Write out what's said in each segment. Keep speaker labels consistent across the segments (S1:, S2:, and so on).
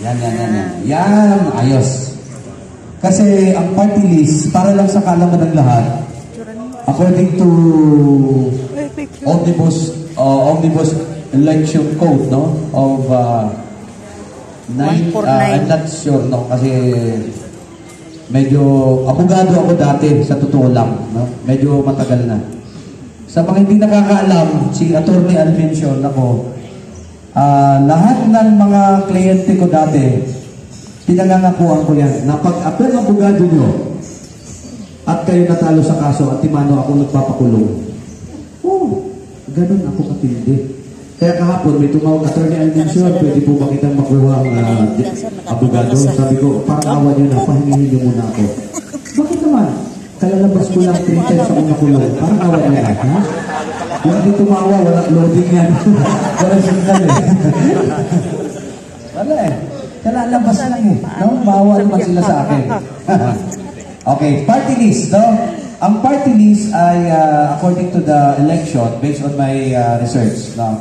S1: Yan. Yan, ayos. Kasi ang party list, para lang sa kalaman ng lahat, according to Omnibus Election Code, no? Of 9, I'm not sure, no? Kasi medyo, abogado ako dati, sa totoo lang, no? Medyo matagal na. Sa mga hindi nakakaalam, si Attorney Al mention ako, lahat ng mga kliyente ko dati, pinangangakuan ko yan, na pag ako ang abogado nyo, at kayo natalo sa kaso, at timano ako nagpapakulong. Ganun ako katindi. Kaya kahapon, may tumawag Attorney Al mention, pwede po ba kitang makuha ang abogado? Sabi ko, parang awa nyo na, pahingihin nyo muna ako. Bakit naman? Kalalabas ko lang 3 times ako nakulong. Parang awa nyo na, ha? Yung hindi tumawa, wala loading yan. Wala signal eh. Wala eh. Kalalabas lang eh. No? Maawa naman sila sa akin. Okay, party list, no? Ang party list ay according to the election, based on my research, no?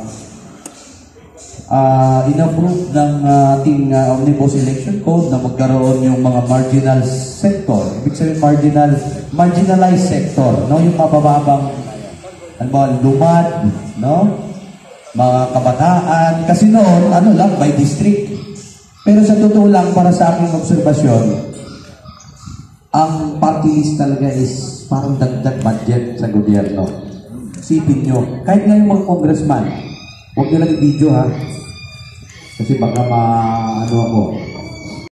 S1: In-approve ng ating Omnibus Election Code na magkaroon yung mga marginal sector. Ibig sabihin marginalized sector, no? Yung mabababang lumad, no? Mga kabataan. Kasi noon, ano lang, by district. Pero sa totoo lang, para sa aking obserbasyon, ang party list talaga is parang dagdag budget sa gobyerno. Isipin nyo, kahit nga yung mga congressman, huwag nyo lang i-video ha. Kasi baka ano ako,